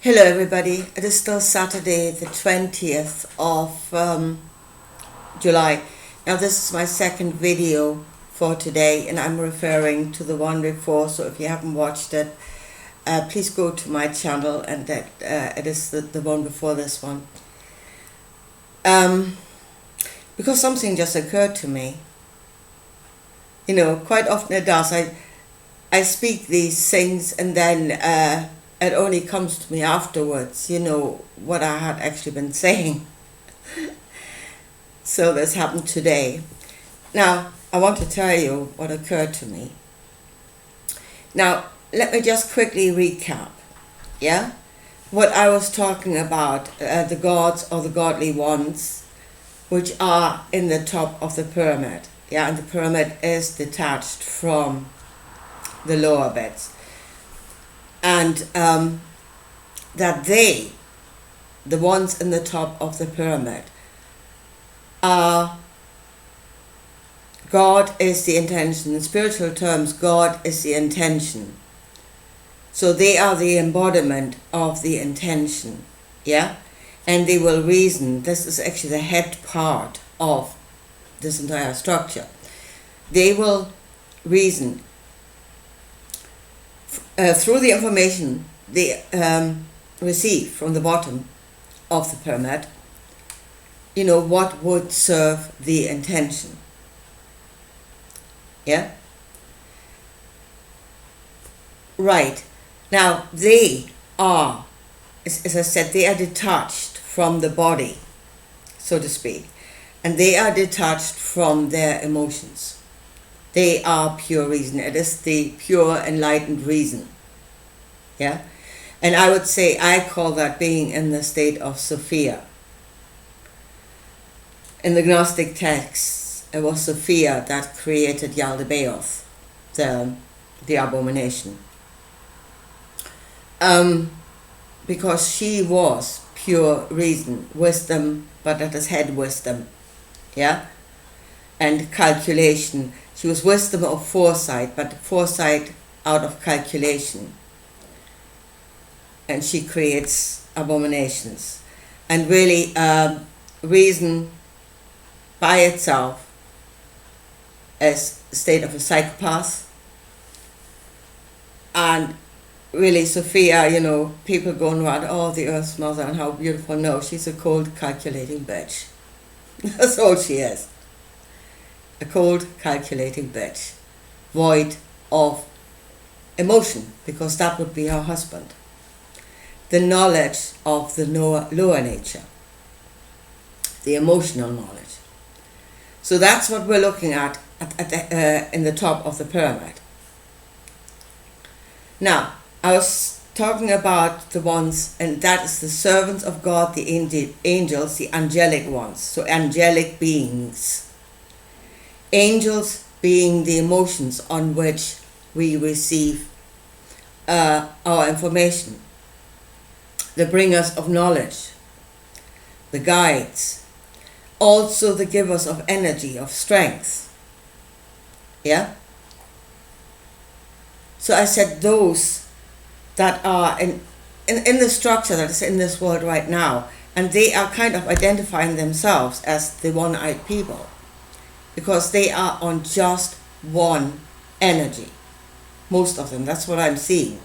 Hello everybody, it is still Saturday the 20th of July. Now this is my second video for today and I'm referring to the one before, so if you haven't watched it, please go to my channel and that it is the one before this one. Because something just occurred to me. You know, quite often it does. I speak these things and then it only comes to me afterwards, you know, what I had actually been saying. So this happened today. Now, I want to tell you what occurred to me. Now, let me just quickly recap, yeah? What I was talking about, the gods or the godly ones, which are in the top of the pyramid, yeah? And the pyramid is detached from the lower beds. And that they, the ones in the top of the pyramid, are, God is the intention. In spiritual terms, God is the intention. So they are the embodiment of the intention, yeah? And they will reason. This is actually the head part of this entire structure. They will reason through the information they receive from the bottom of the pyramid, you know, what would serve the intention. Yeah? Right. Now, they are, as I said, they are detached from the body, so to speak, and they are detached from their emotions. They are pure reason. It is the pure enlightened reason. Yeah? And I would say I call that being in the state of Sophia. In the Gnostic texts, it was Sophia that created Yaldabaoth, the abomination. Because she was pure reason, wisdom, but at its head wisdom. Yeah? And calculation. She was wisdom of foresight, but foresight out of calculation. And she creates abominations. And really, reason by itself is a state of a psychopath. And really, Sophia, you know, people going around, oh, the Earth's mother and how beautiful. No, she's a cold, calculating bitch. That's all she is. A cold, calculating bitch, void of emotion, because that would be her husband. The knowledge of the lower nature, the emotional knowledge. So that's what we're looking at in the top of the pyramid. Now, I was talking about the ones, and that is the servants of God, the angels, the angelic ones, so angelic beings. Angels being the emotions on which we receive our information, the bringers of knowledge, the guides, also the givers of energy, of strength. Yeah? So I said those that are in the structure that is in this world right now, and they are kind of identifying themselves as the one-eyed people, because they are on just one energy. Most of them, that's what I'm seeing.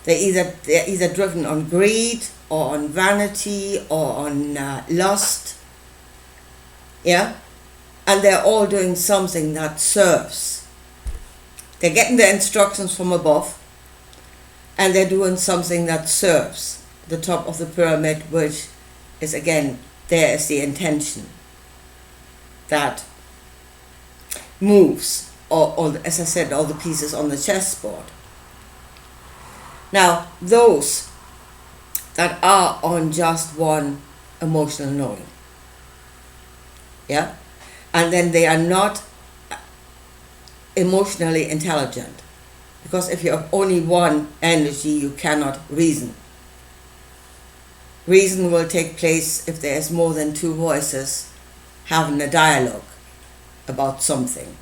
They're either driven on greed or on vanity or on lust. Yeah? And they're all doing something that serves. They're getting their instructions from above and they're doing something that serves the top of the pyramid, which is, again, there is the intention that moves, or as I said, all the pieces on the chessboard. Now, those that are on just one emotional knowing, yeah, and then they are not emotionally intelligent, because if you have only one energy, you cannot reason. Reason will take place if there is more than two voices having a dialogue about something,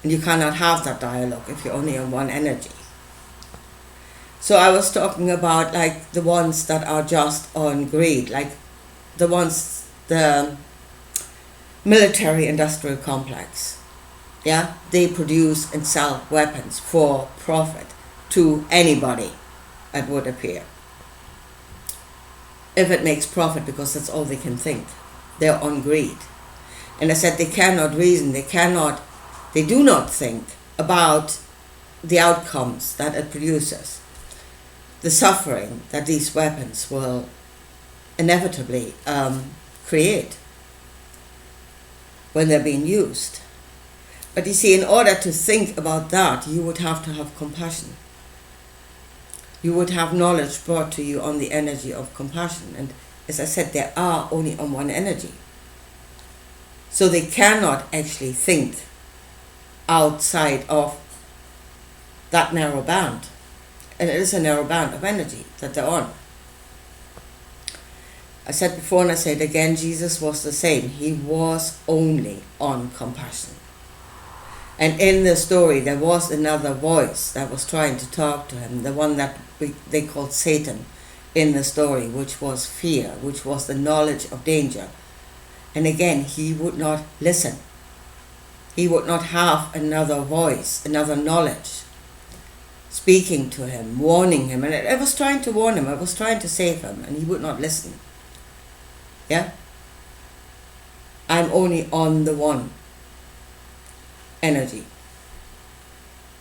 and you cannot have that dialogue if you're only on one energy. So I was talking about like the ones that are just on greed, like the military industrial complex. Yeah, they produce and sell weapons for profit to anybody, it would appear. If it makes profit, because that's all they can think. They're on greed. And I said they cannot reason, they do not think about the outcomes that it produces, the suffering that these weapons will inevitably create when they're being used. But you see, in order to think about that, you would have to have compassion. You would have knowledge brought to you on the energy of compassion. And as I said, they are only on one energy. So they cannot actually think outside of that narrow band. And it is a narrow band of energy that they're on. I said before and I say it again, Jesus was the same. He was only on compassion. And in the story, there was another voice that was trying to talk to him, the one that they called Satan in the story, which was fear, which was the knowledge of danger. And again, he would not listen. He would not have another voice, another knowledge, speaking to him, warning him. And I was trying to warn him, I was trying to save him, and he would not listen. Yeah? I'm only on the one energy.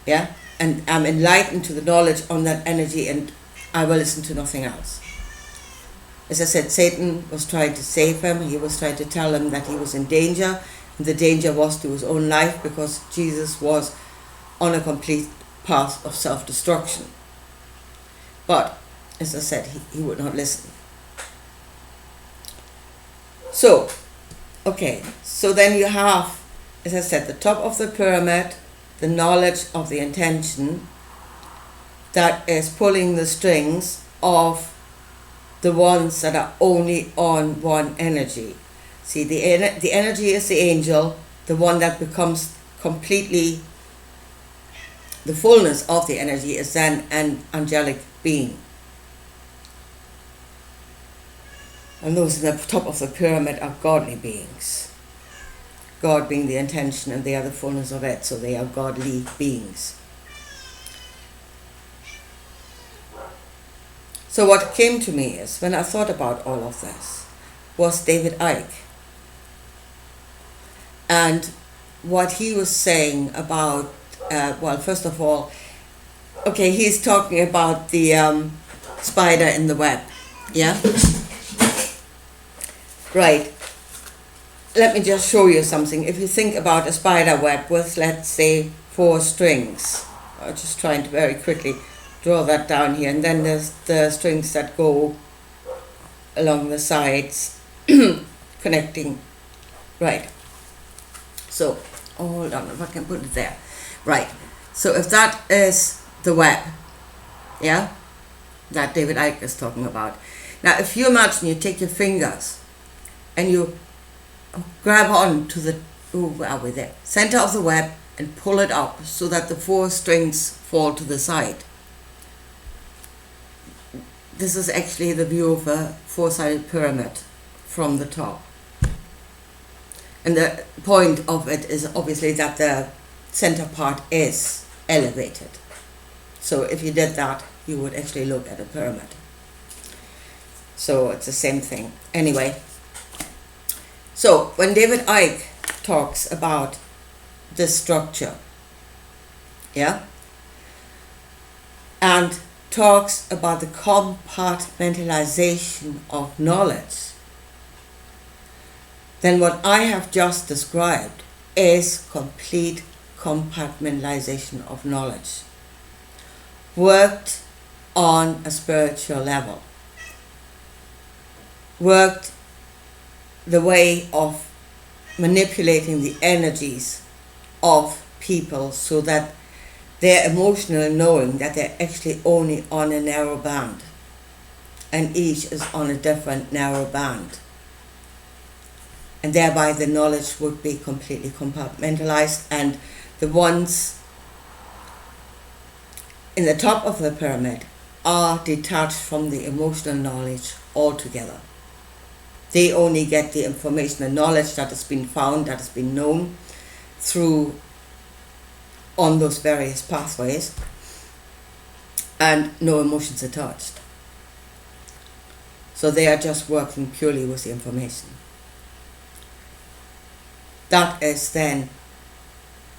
Yeah? And I'm enlightened to the knowledge on that energy, and I will listen to nothing else. As I said, Satan was trying to save him. He was trying to tell him that he was in danger. And the danger was to his own life, because Jesus was on a complete path of self-destruction. But, as I said, he would not listen. So, okay, so then you have, as I said, the top of the pyramid, the knowledge of the intention that is pulling the strings of the ones that are only on one energy. See, the energy is the angel, the one that becomes completely, the fullness of the energy is then an angelic being. And those at the top of the pyramid are godly beings. God being the intention and they are the fullness of it, so they are godly beings. So what came to me is, when I thought about all of this, was David Icke. And what he was saying about, well, first of all, okay, he's talking about the spider in the web, yeah? Right. Let me just show you something. If you think about a spider web with, let's say, 4 strings, I'm just trying to very quickly draw that down here, and then there's the strings that go along the sides, connecting. Right. So, hold on, if I can put it there. Right. So if that is the web, yeah, that David Icke is talking about. Now, if you imagine you take your fingers and you grab on to the, where are we there, center of the web and pull it up so that the 4 strings fall to the side. This is actually the view of a 4-sided pyramid from the top. And the point of it is obviously that the center part is elevated. So if you did that, you would actually look at a pyramid. So it's the same thing. Anyway, so when David Icke talks about this structure, yeah, and talks about the compartmentalization of knowledge, then what I have just described is complete compartmentalization of knowledge, worked on a spiritual level, worked the way of manipulating the energies of people so that they're emotional, knowing that they're actually only on a narrow band and each is on a different narrow band. And thereby the knowledge would be completely compartmentalized, and the ones in the top of the pyramid are detached from the emotional knowledge altogether. They only get the information and knowledge that has been found, that has been known through on those various pathways, and no emotions attached. So they are just working purely with the information. That is then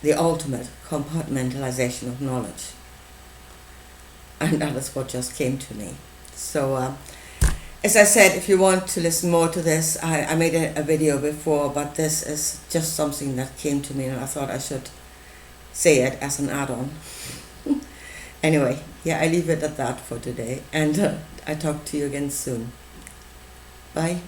the ultimate compartmentalization of knowledge. And that is what just came to me. So as I said, if you want to listen more to this, I made a video before, but this is just something that came to me and I thought I should say it as an add-on. Anyway, yeah, I leave it at that for today, and I talk to you again soon. Bye.